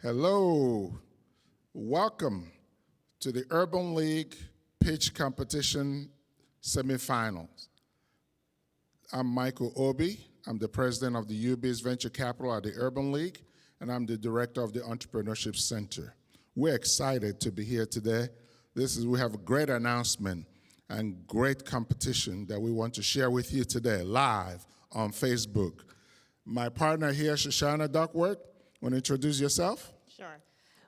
Hello, welcome to the Urban League Pitch Competition Semifinals. I'm Michael Obi. I'm the president of the UBIS Venture Capital at the Urban League, and I'm the director of the Entrepreneurship Center. We're excited to be here today. We have a great announcement and great competition that we want to share with you today, live on Facebook. My partner here, Shoshana Duckworth, want to introduce yourself? Sure.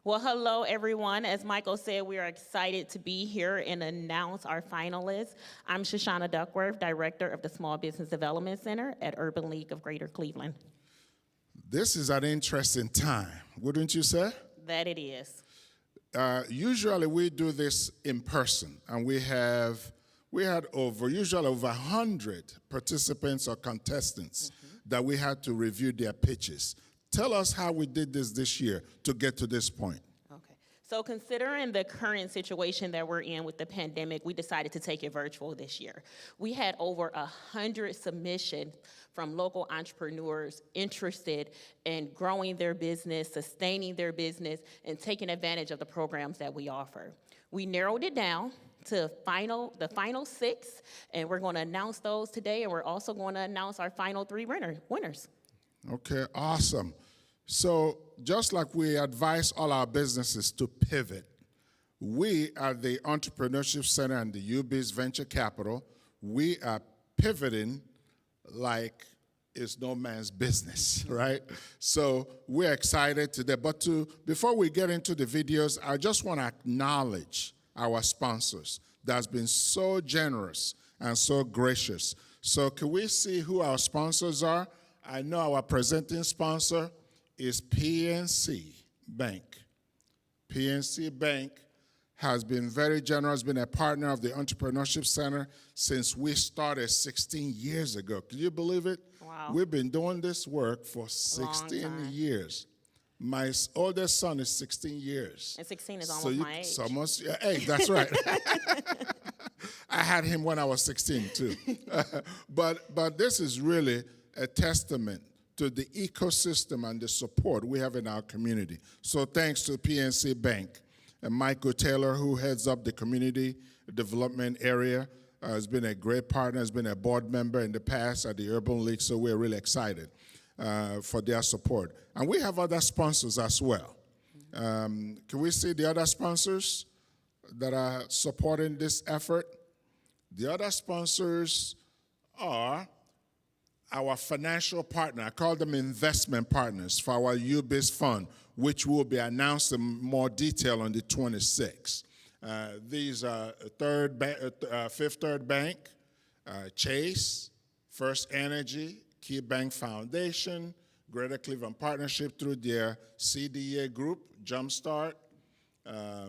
Well, hello, everyone. As Michael said, we are excited to be here and announce our finalists. I'm Shoshana Duckworth, Director of the Small Business Development Center at Urban League of Greater Cleveland. This is an interesting time, wouldn't you say? That it is. Usually we do this in person, and we had usually over 100 participants or contestants that we had to review their pitches. Tell us how we did this year to get to this point. Okay. So considering the current situation that we're in with the pandemic, we decided to take it virtual this year. We had over 100 submissions from local entrepreneurs interested in growing their business, sustaining their business, and taking advantage of the programs that we offer. We narrowed it down to the final 6, and we're going to announce those today, and we're also going to announce our final 3 winners. Okay, awesome. So just like we advise all our businesses to pivot, we at the Entrepreneurship Center and the UBIS Venture Capital, we are pivoting like it's no man's business, right? So we're excited today. But before we get into the videos, I just want to acknowledge our sponsors that's been so generous and so gracious. So can we see who our sponsors are? I know our presenting sponsor is Pnc Bank. Pnc Bank has been very generous, been a partner of the Entrepreneurship Center since we started 16 years ago. Can you believe it? Wow. We've been doing this work for 16 years. My oldest son is 16 years. And 16 is almost my age. Hey, that's right. I had him when I was 16 too. But this is really a testament to the ecosystem and the support we have in our community. So thanks to PNC Bank. And Michael Taylor, who heads up the community development area, has been a great partner, has been a board member in the past at the Urban League, so we're really excited for their support. And we have other sponsors as well. Can we see the other sponsors that are supporting this effort? The other sponsors are our financial partner. I call them investment partners for our UBIS fund, which will be announced in more detail on the 26th. These are Fifth Third Bank, Chase, First Energy, Key Bank Foundation, Greater Cleveland Partnership through their CDA group, Jumpstart,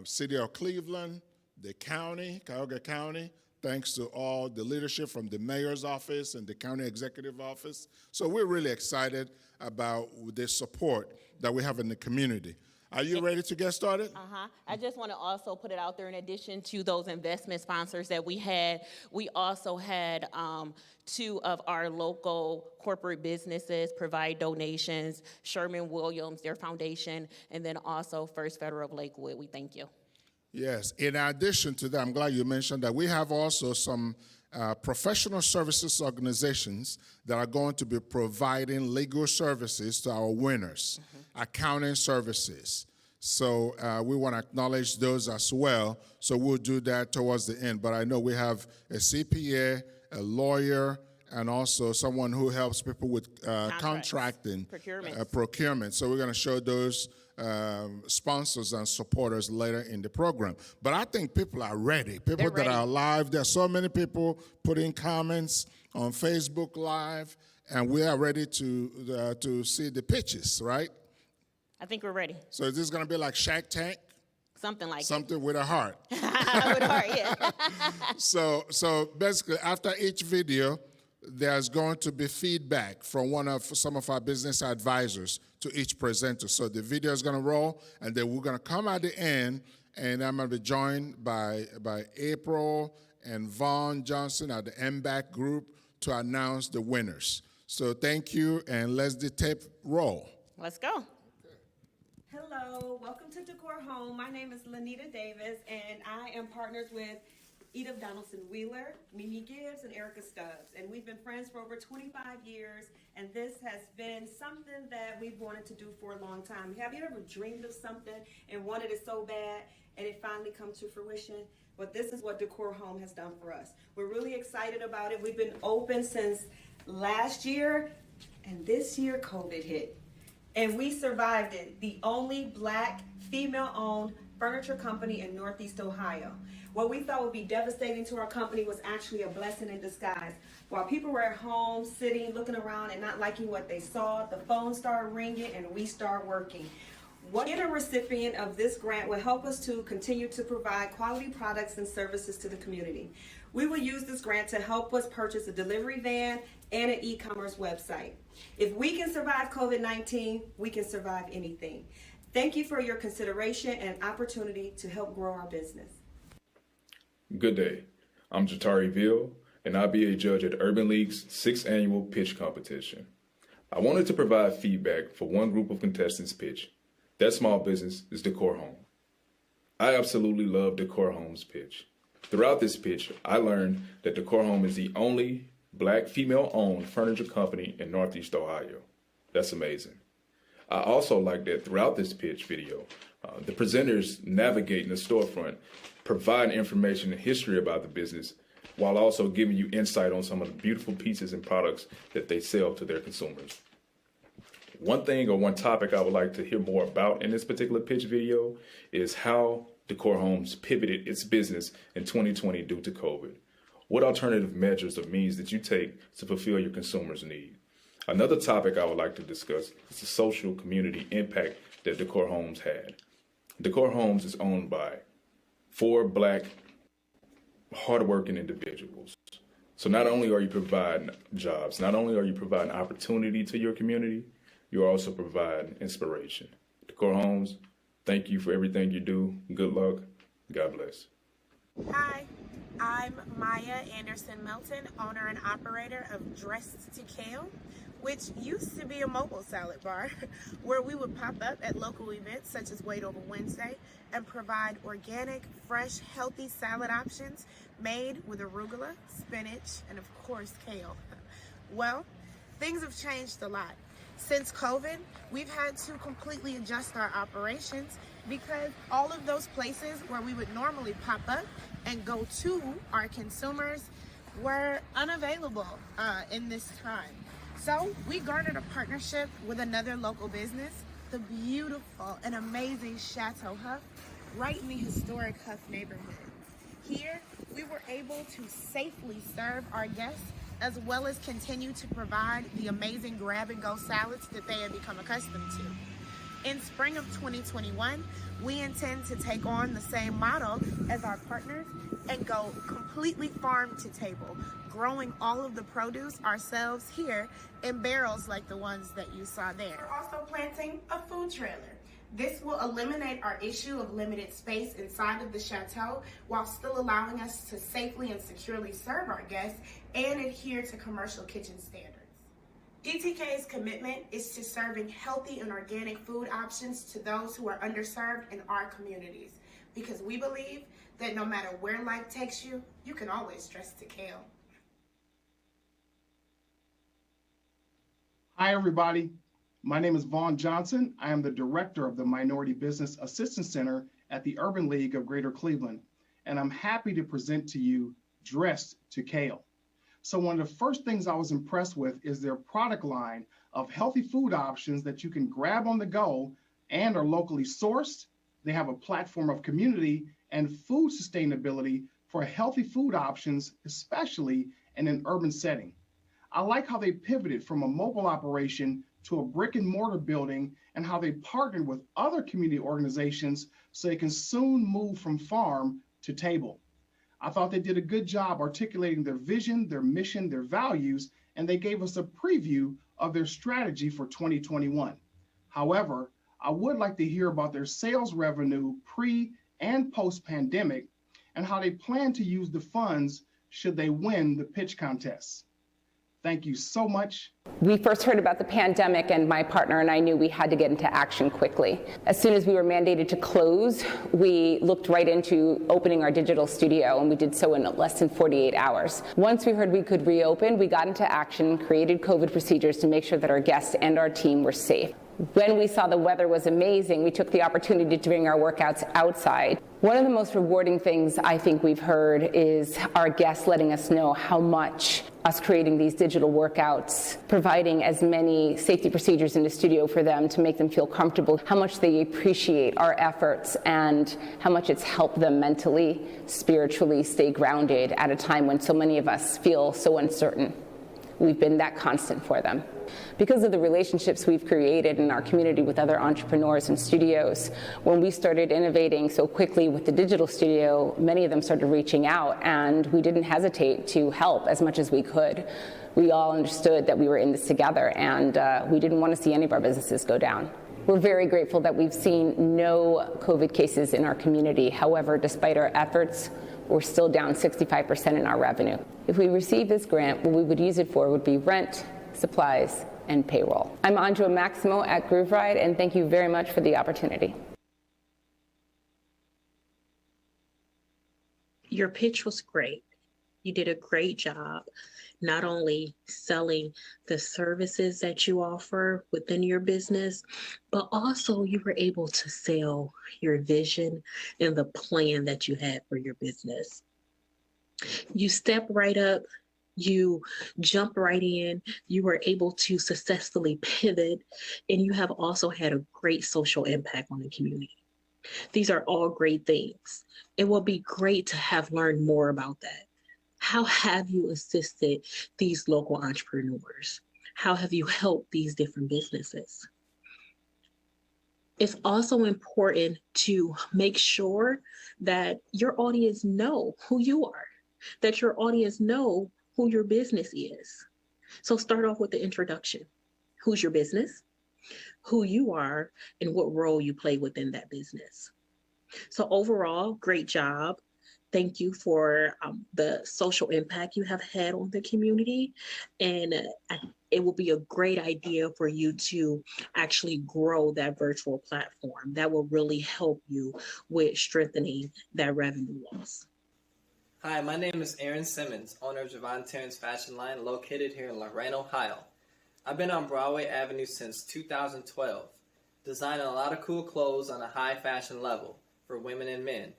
City of Cleveland, the county, Cuyahoga County, thanks to all the leadership from the mayor's office and the county executive office. So we're really excited about the support that we have in the community. Are you ready to get started? I just want to also put it out there, in addition to those investment sponsors that we had, we also had 2 of our local corporate businesses provide donations, Sherman-Williams, their foundation, and then also First Federal of Lakewood. We thank you. Yes, in addition to that, I'm glad you mentioned that we have also some professional services organizations that are going to be providing legal services to our winners, accounting services. So we want to acknowledge those as well. So we'll do that towards the end. But I know we have a CPA, a lawyer, and also someone who helps people with contracting, procurement. So we're going to show those sponsors and supporters later in the program. But I think people are ready. People that are live. There are so many people putting comments on Facebook Live, and we are ready to see the pitches, right? I think we're ready. So is this going to be like Shark Tank? Something like Something with a heart. With a heart, yeah. So basically, after each video, there's going to be feedback from some of our business advisors to each presenter. So the video is going to roll, and then we're going to come at the end, and I'm going to be joined by April and Vaughn Johnson at the MBAC group to announce the winners. So thank you, and let's the tape roll. Let's go. Hello, welcome to Decor Home. My name is Lanita Davis, and I am partners with Edith Donaldson Wheeler, Mimi Gibbs, and Erica Stubbs. And we've been friends for over 25 years, and this has been something that we've wanted to do for a long time. Have you ever dreamed of something and wanted it so bad, and it finally comes to fruition? But this is what Decor Home has done for us. We're really excited about it. We've been open since last year, and this year COVID hit. And we survived it. The only Black, female-owned furniture company in Northeast Ohio. What we thought would be devastating to our company was actually a blessing in disguise. While people were at home, sitting, looking around, and not liking what they saw, the phone started ringing and we started working. One recipient of this grant will help us to continue to provide quality products and services to the community. We will use this grant to help us purchase a delivery van and an e-commerce website. If we can survive COVID-19, we can survive anything. Thank you for your consideration and opportunity to help grow our business. Good day. I'm Jatari Ville, and I'll be a judge at Urban League's 6th annual pitch competition. I wanted to provide feedback for one group of contestants' pitch. That small business is Decor Home. I absolutely love Decor Home's pitch. Throughout this pitch, I learned that Decor Home is the only Black female-owned furniture company in Northeast Ohio. That's amazing. I also like that throughout this pitch video, the presenters navigating the storefront, provide information and history about the business, while also giving you insight on some of the beautiful pieces and products that they sell to their consumers. One thing or one topic I would like to hear more about in this particular pitch video is how Decor Homes pivoted its business in 2020 due to COVID. What alternative measures or means did you take to fulfill your consumers' need? Another topic I would like to discuss is the social community impact that Decor Homes had. Decor Homes is owned by 4 Black, hardworking individuals. So not only are you providing jobs, not only are you providing opportunity to your community, you're also providing inspiration. Decor Homes, thank you for everything you do. Good luck. God bless. Hi, I'm Maya Anderson Melton, owner and operator of Dressed to Kale, which used to be a mobile salad bar where we would pop up at local events such as Wait Over Wednesday and provide organic, fresh, healthy salad options made with arugula, spinach, and of course kale. Well, things have changed a lot. Since COVID, we've had to completely adjust our operations because all of those places where we would normally pop up and go to our consumers were unavailable in this time. So we garnered a partnership with another local business, the beautiful and amazing Chateau Huff, right in the historic Huff neighborhood. Here, we were able to safely serve our guests as well as continue to provide the amazing grab-and-go salads that they have become accustomed to. In spring of 2021, we intend to take on the same model as our partners and go completely farm to table, growing all of the produce ourselves here in barrels like the ones that you saw there. We're also planting a food trailer. This will eliminate our issue of limited space inside of the chateau while still allowing us to safely and securely serve our guests and adhere to commercial kitchen standards. DTK's commitment is to serving healthy and organic food options to those who are underserved in our communities because we believe that no matter where life takes you, you can always dress to kale. Hi, everybody. My name is Vaughn Johnson. I am the director of the Minority Business Assistance Center at the Urban League of Greater Cleveland, and I'm happy to present to you Dressed to Kale. So one of the first things I was impressed with is their product line of healthy food options that you can grab on the go and are locally sourced. They have a platform of community and food sustainability for healthy food options, especially in an urban setting. I like how they pivoted from a mobile operation to a brick and mortar building and how they partnered with other community organizations so they can soon move from farm to table. I thought they did a good job articulating their vision, their mission, their values, and they gave us a preview of their strategy for 2021. However, I would like to hear about their sales revenue pre and post-pandemic and how they plan to use the funds should they win the pitch contest. Thank you so much. We first heard about the pandemic, and my partner and I knew we had to get into action quickly. As soon as we were mandated to close, we looked right into opening our digital studio, and we did so in less than 48 hours. Once we heard we could reopen, we got into action, created COVID procedures to make sure that our guests and our team were safe. When we saw the weather was amazing, we took the opportunity to bring our workouts outside. One of the most rewarding things I think we've heard is our guests letting us know how much us creating these digital workouts, providing as many safety procedures in the studio for them to make them feel comfortable, how much they appreciate our efforts and how much it's helped them mentally, spiritually stay grounded at a time when so many of us feel so uncertain. We've been that constant for them. Because of the relationships we've created in our community with other entrepreneurs and studios, when we started innovating so quickly with the digital studio, many of them started reaching out, and we didn't hesitate to help as much as we could. We all understood that we were in this together, and we didn't want to see any of our businesses go down. We're very grateful that we've seen no COVID cases in our community. However, despite our efforts, we're still down 65% in our revenue. If we receive this grant, what we would use it for would be rent, supplies, and payroll. I'm Andrea Maximo at Groove Ride, and thank you very much for the opportunity. Your pitch was great. You did a great job, not only selling the services that you offer within your business, but also you were able to sell your vision and the plan that you had for your business. You step right up, you jump right in, you were able to successfully pivot, and you have also had a great social impact on the community. These are all great things. It will be great to have learned more about that. How have you assisted these local entrepreneurs? How have you helped these different businesses? It's also important to make sure that your audience know who you are, that your audience know who your business is. So start off with the introduction. Who's your business, who you are, and what role you play within that business. So overall, great job. Thank you for the social impact you have had on the community. And it will be a great idea for you to actually grow that virtual platform. That will really help you with strengthening that revenue loss. Hi, my name is Aaron Simmons, owner of Javon Terrence Fashion Line, located here in Lorain, Ohio. I've been on Broadway Avenue since 2012, designing a lot of cool clothes on a high fashion level for women and men.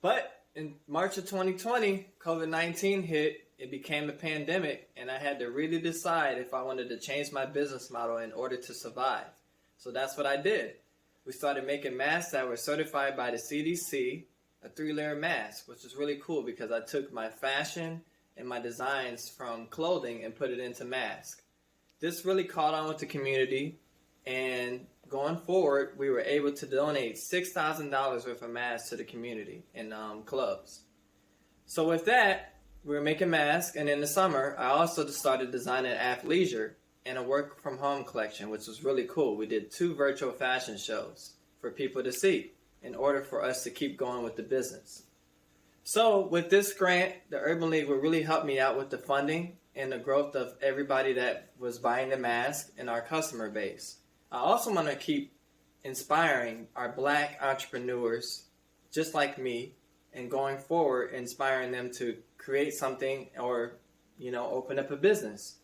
But in March of 2020, COVID-19 hit, it became a pandemic, and I had to really decide if I wanted to change my business model in order to survive. So that's what I did. We started making masks that were certified by the CDC, a 3-layer mask, which is really cool because I took my fashion and my designs from clothing and put it into masks. This really caught on with the community, and going forward, we were able to donate $6,000 worth of masks to the community in clubs. So with that, we were making masks, and in the summer, I also started designing athleisure and a work-from-home collection, which was really cool. We did 2 virtual fashion shows for people to see in order for us to keep going with the business. So with this grant, the Urban League will really help me out with the funding and the growth of everybody that was buying the mask and our customer base. I also want to keep inspiring our Black entrepreneurs just like me, and going forward, inspiring them to create something or, open up a business.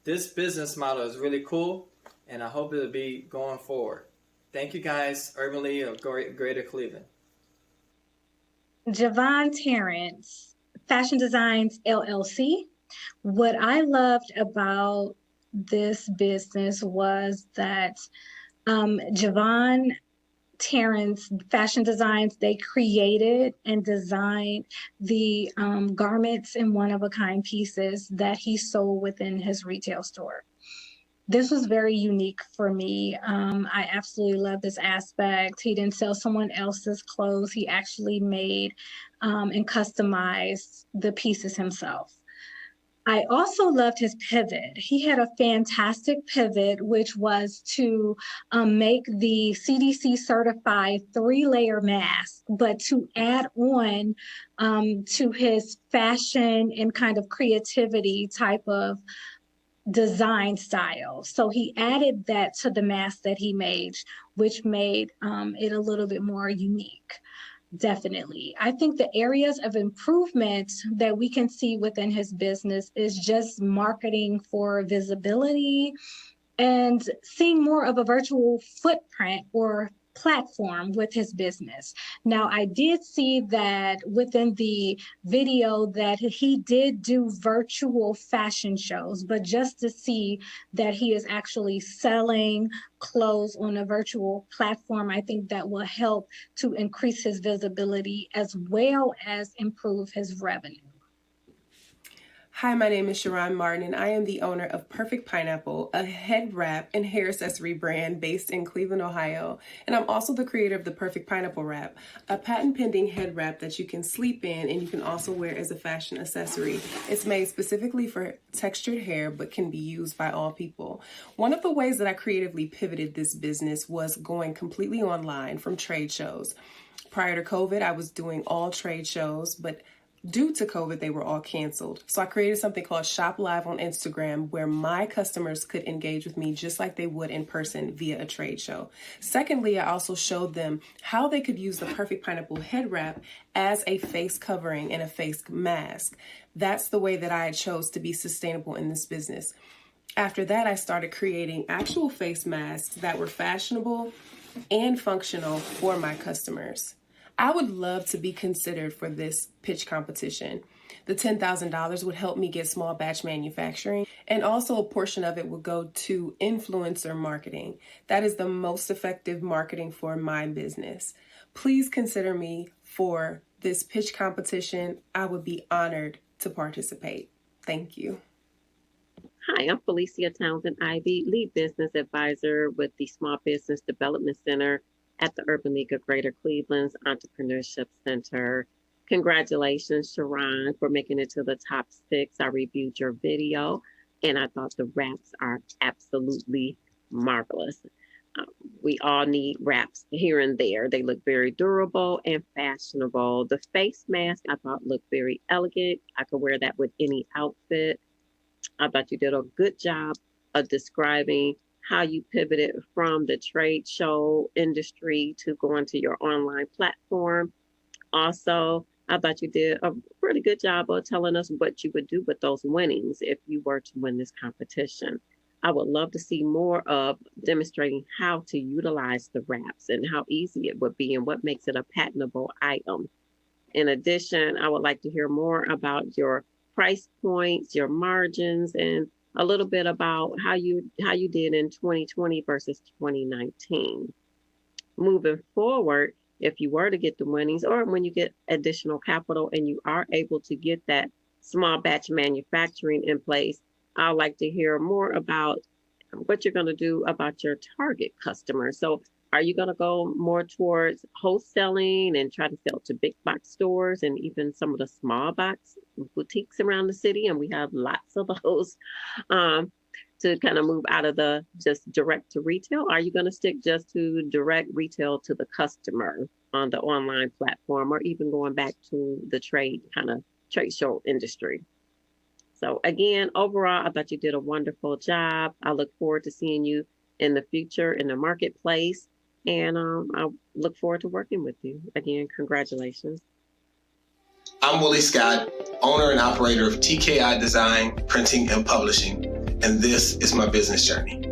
This business model is really cool, and I hope it'll be going forward. Thank you guys, Urban League of Greater Cleveland. Javon Terrence, Fashion Designs LLC. What I loved about this business was that Javon Terrence Fashion Designs, they created and designed the garments and one-of-a-kind pieces that he sold within his retail store. This was very unique for me. I absolutely love this aspect. He didn't sell someone else's clothes. He actually made and customized the pieces himself. I also loved his pivot. He had a fantastic pivot, which was to make the CDC certified 3-layer mask, but to add on to his fashion and kind of creativity type of design style. So he added that to the mask that he made, which made it a little bit more unique. Definitely. I think the areas of improvement that we can see within his business is just marketing for visibility and seeing more of a virtual footprint or platform with his business. Now, I did see that within the video that he did do virtual fashion shows, but just to see that he is actually selling clothes on a virtual platform, I think that will help to increase his visibility as well as improve his revenue. Hi, my name is Sharon Martin, and I am the owner of Perfect Pineapple, a head wrap and hair accessory brand based in Cleveland, Ohio. And I'm also the creator of the Perfect Pineapple Wrap, a patent-pending head wrap that you can sleep in and you can also wear as a fashion accessory. It's made specifically for textured hair, but can be used by all people. One of the ways that I creatively pivoted this business was going completely online from trade shows. Prior to COVID, I was doing all trade shows, but due to COVID, they were all canceled. So I created something called Shop Live on Instagram where my customers could engage with me just like they would in person via a trade show. Secondly, I also showed them how they could use the Perfect Pineapple head wrap as a face covering and a face mask. That's the way that I chose to be sustainable in this business. After that, I started creating actual face masks that were fashionable and functional for my customers. I would love to be considered for this pitch competition. The $10,000 would help me get small batch manufacturing, and also a portion of it would go to influencer marketing. That is the most effective marketing for my business. Please consider me for this pitch competition. I would be honored to participate. Thank you. Hi, I'm Felicia Townsend Ivy, Lead Business Advisor with the Small Business Development Center at the Urban League of Greater Cleveland's Entrepreneurship Center. Congratulations, Sharon, for making it to the top 6. I reviewed your video and I thought the wraps are absolutely marvelous. We all need wraps here and there. They look very durable and fashionable. The face mask I thought looked very elegant. I could wear that with any outfit. I thought you did a good job of describing how you pivoted from the trade show industry to going to your online platform. Also, I thought you did a really good job of telling us what you would do with those winnings if you were to win this competition. I would love to see more of demonstrating how to utilize the wraps and how easy it would be and what makes it a patentable item. In addition, I would like to hear more about your price points, your margins, and a little bit about how you did in 2020 versus 2019. Moving forward, if you were to get the winnings or when you get additional capital and you are able to get that small batch manufacturing in place, I'd like to hear more about what you're going to do about your target customers. So are you going to go more towards wholesaling and try to sell to big box stores and even some of the small box boutiques around the city? And we have lots of those to kind of move out of the just direct to retail. Are you going to stick just to direct retail to the customer on the online platform or even going back to the trade show industry? So again, overall, I thought you did a wonderful job. I look forward to seeing you in the future in the marketplace. And I look forward to working with you. Again, congratulations. I'm Willie Scott, owner and operator of TKI Design, Printing, and Publishing, and this is my business journey.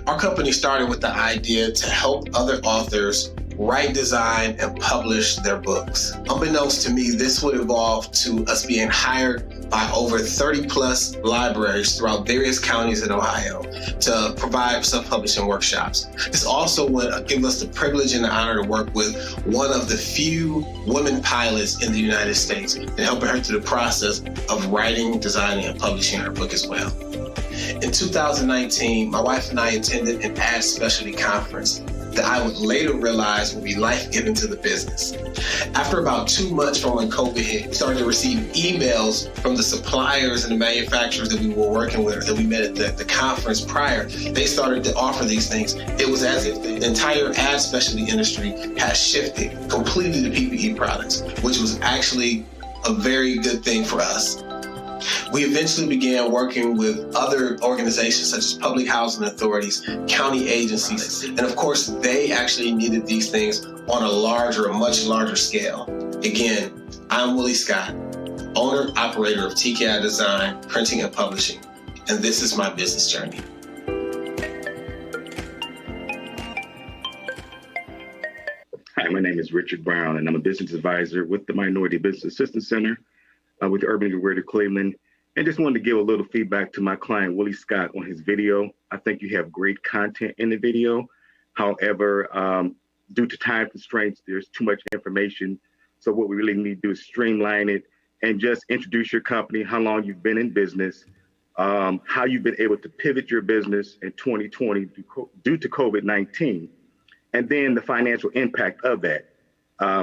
Our company started with the idea to help other authors write, design, and publish their books. Unbeknownst to me, this would evolve to us being hired by over 30 plus libraries throughout various counties in Ohio to provide self-publishing workshops. This also would give us the privilege and the honor to work with one of the few women pilots in the United States and helping her through the process of writing, designing, and publishing her book as well. In 2019, my wife and I attended an ad specialty conference that I would later realize would be life-giving to the business. After about 2 months from when COVID hit, we started to receive emails from the suppliers and the manufacturers that we were working with, that we met at the conference prior. They started to offer these things. It was as if the entire ad specialty industry has shifted completely to PPE products, which was actually a very good thing for us. We eventually began working with other organizations such as public housing authorities, county agencies, and of course, they actually needed these things on a much larger scale. Again, I'm Willie Scott, owner, operator of TKI Design, Printing and Publishing, and this is my business journey. Hi, my name is Richard Brown, and I'm a business advisor with the Minority Business Assistance Center with the Urban League of Greater Cleveland. And just wanted to give a little feedback to my client, Willie Scott, on his video. I think you have great content in the video. However, due to time constraints, there's too much information. So what we really need to do is streamline it and just introduce your company, how long you've been in business, how you've been able to pivot your business in 2020 due to COVID-19, and then the financial impact of that.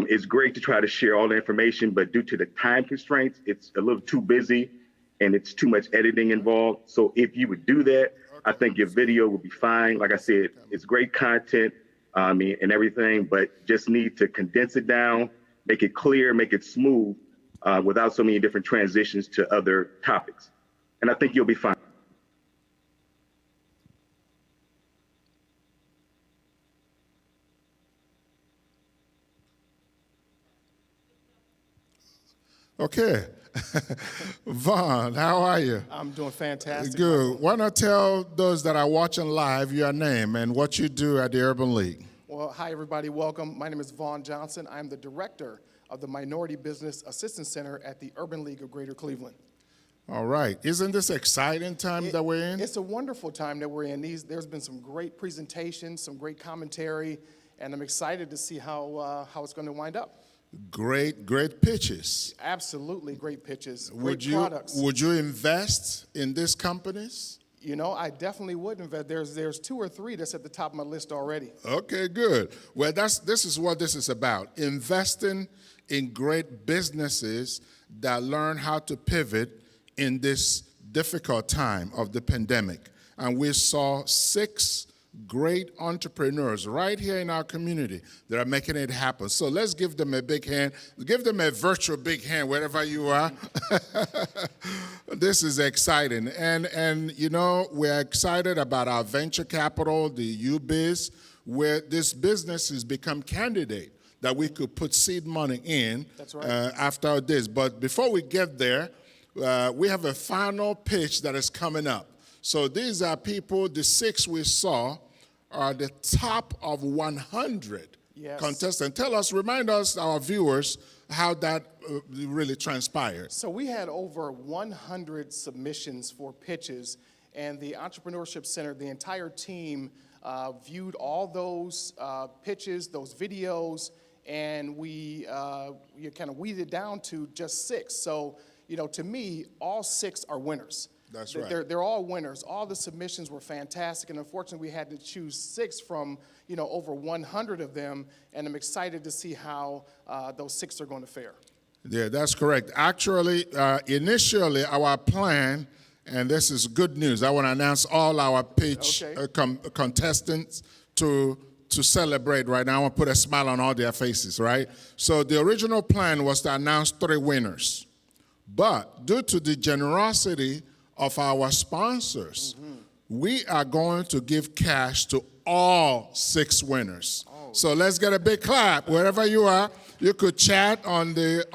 It's great to try to share all the information, but due to the time constraints, it's a little too busy and it's too much editing involved. So if you would do that, I think your video would be fine. Like I said, it's great content and everything, but just need to condense it down, make it clear, make it smooth without so many different transitions to other topics. And I think you'll be fine. Okay. Vaughn, how are you? I'm doing fantastic. Good. Why not tell those that are watching live your name and what you do at the Urban League? Well, hi, everybody. Welcome. My name is Vaughn Johnson. I'm the director of the Minority Business Assistance Center at the Urban League of Greater Cleveland. All right. Isn't this exciting time that we're in? It's a wonderful time that we're in. There's been some great presentations, some great commentary, and I'm excited to see how it's going to wind up. Great pitches. Absolutely great pitches, Would great products. Would you invest in these companies? You know, I definitely would invest. There's 2 or 3 that's at the top of my list already. Okay, good. Well, this is what this is about. Investing in great businesses that learn how to pivot in this difficult time of the pandemic. And we saw 6 great entrepreneurs right here in our community that are making it happen. So let's give them a big hand. Give them a virtual big hand wherever you are. This is exciting. And you know, we're excited about our venture capital, the UBiz, where this business has become candidate that we could put seed money in. That's right. After this. But before we get there, we have a final pitch that is coming up. So these are people, the 6 we saw, are the top of 100 contestants. Remind us, our viewers, how that really transpired. So we had over 100 submissions for pitches, and the Entrepreneurship Center, the entire team, viewed all those pitches, those videos, and we kind of weeded it down to just 6. So, you know, to me, all 6 are winners. That's right. They're all winners. All the submissions were fantastic, and unfortunately, we had to choose 6 from, you know, over 100 of them, and I'm excited to see how those 6 are going to fare. Yeah, that's correct. Actually, initially, our plan, and this is good news, I want to announce all our pitch contestants to celebrate right now. I want to put a smile on all their faces, right? So the original plan was to announce 3 winners, but due to the generosity of our sponsors, we are going to give cash to all 6 winners. So let's get a big clap wherever you are. You could chat on the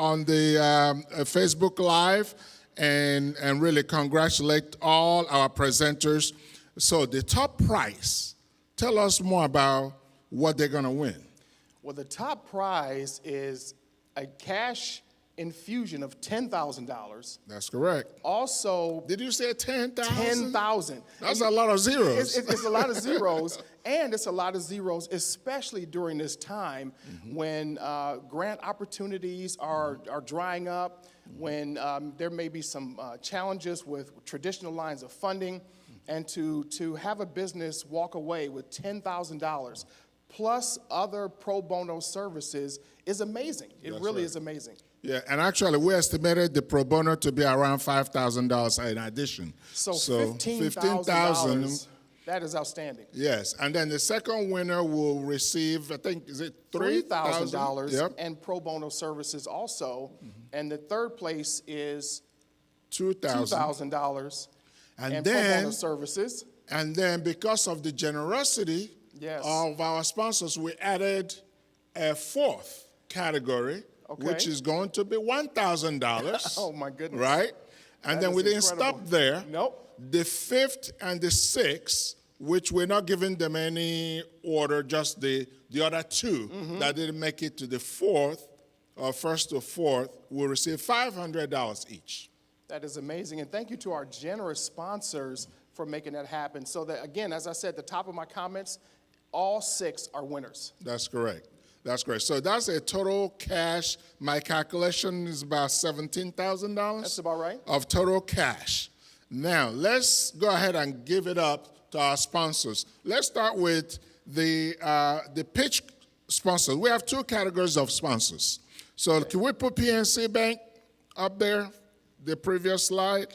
Facebook Live and really congratulate all our presenters. So the top prize, tell us more about what they're going to win. Well, the top prize is a cash infusion of $10,000. That's correct. Also, did you say 10,000? 10,000. That's a lot of zeros. It's a lot of zeros, and it's a lot of zeros, especially during this time when grant opportunities are drying up, when there may be some challenges with traditional lines of funding, and to have a business walk away with $10,000 plus other pro bono services is amazing. It really is amazing. Yeah, and actually, we estimated the pro bono to be around $5,000 in addition. So $15,000 That is outstanding. Yes, and then the second winner will receive, I think, is it $3,000 Yep. and pro bono services also. And the third place is $2,000. $2,000 And pro bono then, services. and then because of the generosity Yes. of our sponsors, we added a fourth category, Okay. which is going to be $1,000. Oh, my goodness. Right? And That then is we didn't incredible. stop there. Nope. The fifth and the sixth, which we're not giving them any order, just the other two that didn't make it to the fourth, or first to fourth, will receive $500 each. That is amazing. And thank you to our generous sponsors for making that happen. So that, again, as I said at the top of my comments, all 6 are winners. That's correct. That's correct. So that's a total cash. My calculation is about $17,000. That's about right. Of total cash. Now, let's go ahead and give it up to our sponsors. Let's start with the pitch sponsors. We have 2 categories of sponsors. So can we put Pnc Bank up there, the previous slide?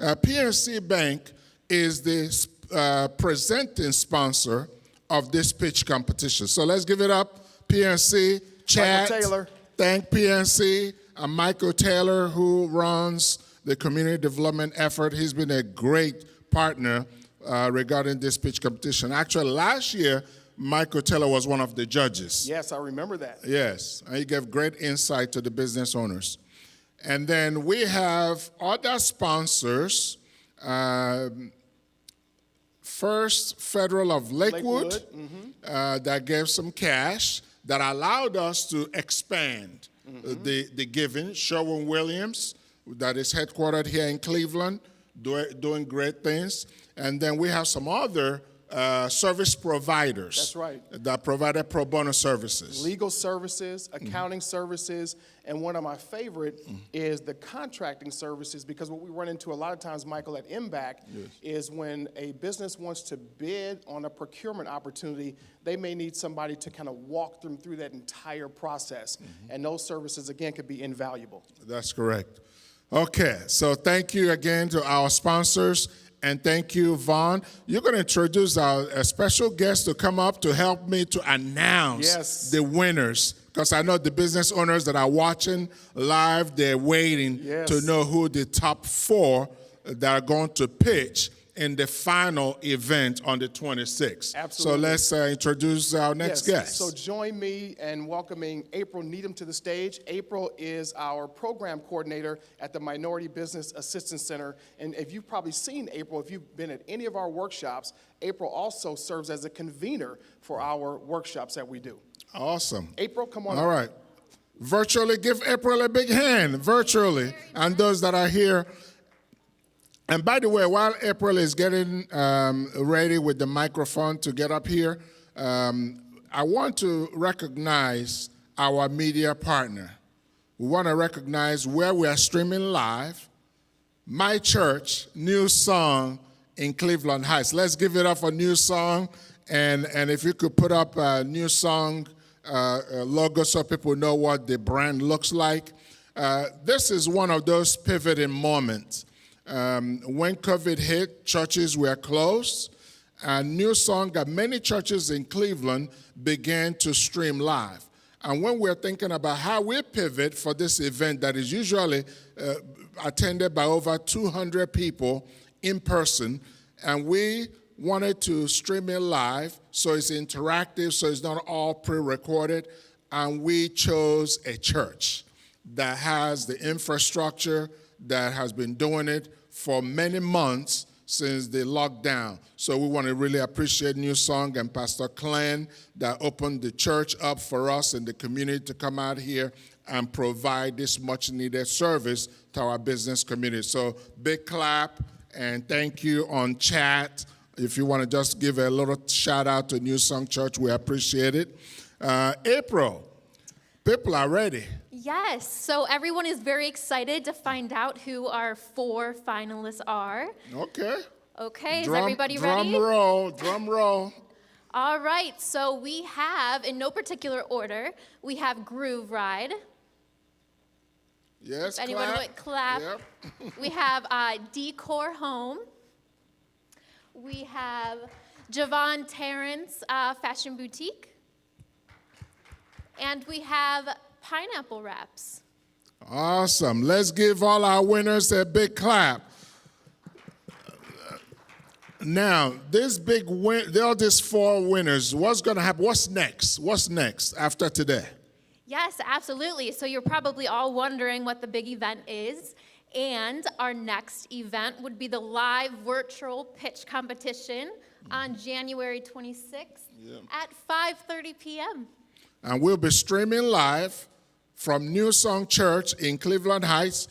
Pnc Bank is the presenting sponsor of this pitch competition. So let's give it up. PNC, chat. Michael Taylor. Thank PNC. And Michael Taylor, who runs the community development effort. He's been a great partner regarding this pitch competition. Actually, last year, Michael Taylor was one of the judges. Yes, I remember that. Yes, and he gave great insight to the business owners. And then we have other sponsors. First Federal of Lakewood. That gave some cash that allowed us to expand the giving. Sherwin-Williams, that is headquartered here in Cleveland, doing great things. And then we have some other service providers. That's right. That provided pro bono services. Legal services, accounting services, and one of my favorite is the contracting services, because what we run into a lot of times, Michael, at MBAC is when a business wants to bid on a procurement opportunity, they may need somebody to kind of walk them through that entire process. And those services, again, could be invaluable. That's correct. Okay, so thank you again to our sponsors. And thank you, Vaughn. You're going to introduce a special guest to come up to help me to announce the winners. Because I know the business owners that are watching live, they're waiting to know who the top 4 that are going to pitch in the final event on the 26th. Absolutely. So let's introduce our next guest. So join me in welcoming April Needham to the stage. April is our program coordinator at the Minority Business Assistance Center. And if you've probably seen April, if you've been at any of our workshops, April also serves as a convener for our workshops that we do. Awesome. April, come on. All right. Virtually, give April a big hand, virtually, and those that are here. And by the way, while April is getting ready with the microphone to get up here, I want to recognize our media partner. We want to recognize where we are streaming live. My Church, New Song in Cleveland Heights. Let's give it up for New Song. And if you could put up a New Song logo so people know what the brand looks like. This is one of those pivoting moments. When COVID hit, churches were closed, and New Song got many churches in Cleveland began to stream live. And when we're thinking about how we pivot for this event that is usually attended by over 200 people in person, and we wanted to stream it live so it's interactive, so it's not all pre-recorded, and we chose a church that has the infrastructure, that has been doing it for many months since the lockdown. So we want to really appreciate New Song and Pastor Clan that opened the church up for us and the community to come out here and provide this much needed service to our business community. So big clap and thank you on chat. If you want to just give a little shout out to New Song Church, we appreciate it. April, people are ready. Yes, so everyone is very excited to find out who our 4 finalists are. Okay. Okay, is everybody ready? Drum roll. All right, so we have, in no particular order, we have Groove Ride. Yes, Anyone know it? Clap. Yep. We have Decor Home. we have Javon Terrence Fashion Boutique, and we have Pineapple Wraps. Awesome. Let's give all our winners a big clap. Now, this big win, there are these 4 winners. What's going to happen? What's next? What's next after today? Yes, absolutely. So you're probably all wondering what the big event is. And our next event would be the live virtual pitch competition on January 26th at 5:30 p.m. And we'll be streaming live from New Song Church in Cleveland Heights.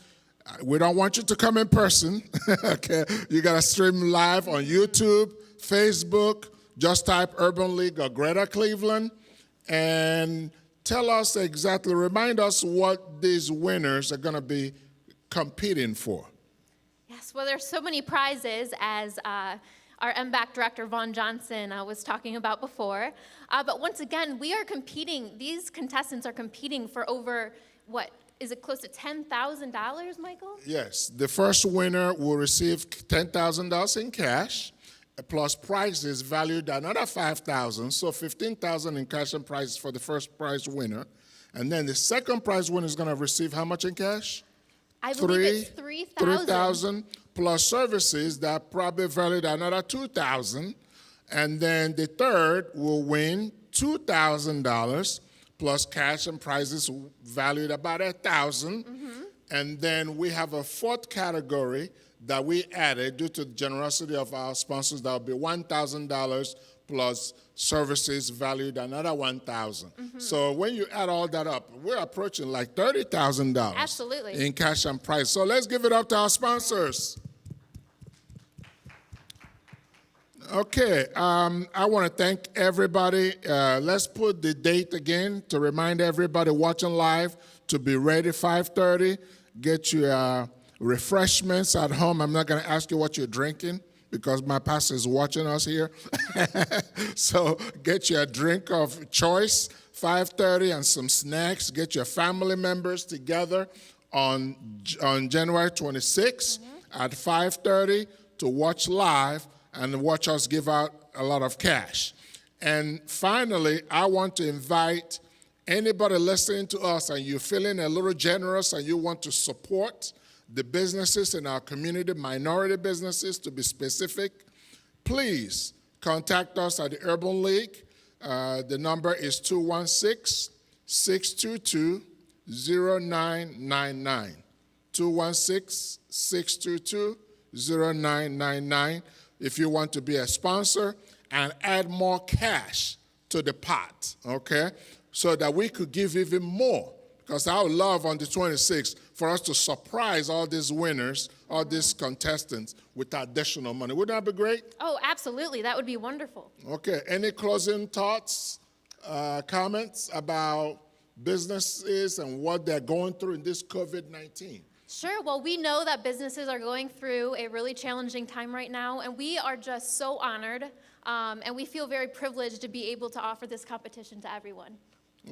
We don't want you to come in person, okay? You got to stream live on YouTube, Facebook. Just type Urban League of Greater Cleveland. And tell us exactly, remind us what these winners are going to be competing for. Yes, well, there's so many prizes, as our MBAC director, Vaughn Johnson, was talking about before. But once again, we are competing, these contestants are competing for over, what, is it close to $10,000, Michael? Yes, the first winner will receive $10,000 in cash, plus prizes valued at another $5,000, so $15,000 in cash and prizes for the first prize winner. And then the second prize winner is going to receive how much in cash? I believe it's $3,000. Plus services that probably valued at another $2,000. And then the third will win $2,000 plus cash and prizes valued about $1,000. And then we have a fourth category that we added due to the generosity of our sponsors. That will be $1,000 plus services valued another $1,000. So when you add all that up, we're approaching like $30,000 Absolutely. in cash and prize. So let's give it up to our sponsors. Okay, I want to thank everybody. Let's put the date again to remind everybody watching live to be ready 5:30. Get your refreshments at home. I'm not going to ask you what you're drinking because my pastor is watching us here. So get your drink of choice, 5:30, and some snacks. Get your family members together on January 26th at 5:30 to watch live and watch us give out a lot of cash. And finally, I want to invite anybody listening to us and you're feeling a little generous and you want to support the businesses in our community, minority businesses to be specific, please contact us at the Urban League. The number is 216-622-0999. 216-622-0999. If you want to be a sponsor and add more cash to the pot, okay, so that we could give even more. Because I would love on the 26th for us to surprise all these winners, all these contestants with additional money. Wouldn't that be great? Oh, absolutely. That would be wonderful. Okay, any closing thoughts, comments about businesses and what they're going through in this COVID-19? Sure. Well, we know that businesses are going through a really challenging time right now, and we are just so honored, and we feel very privileged to be able to offer this competition to everyone.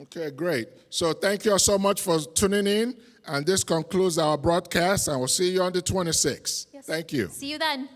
Okay, great. So thank you all so much for tuning in, and this concludes our broadcast, and we'll see you on the 26th. Yes. Thank you. See you then.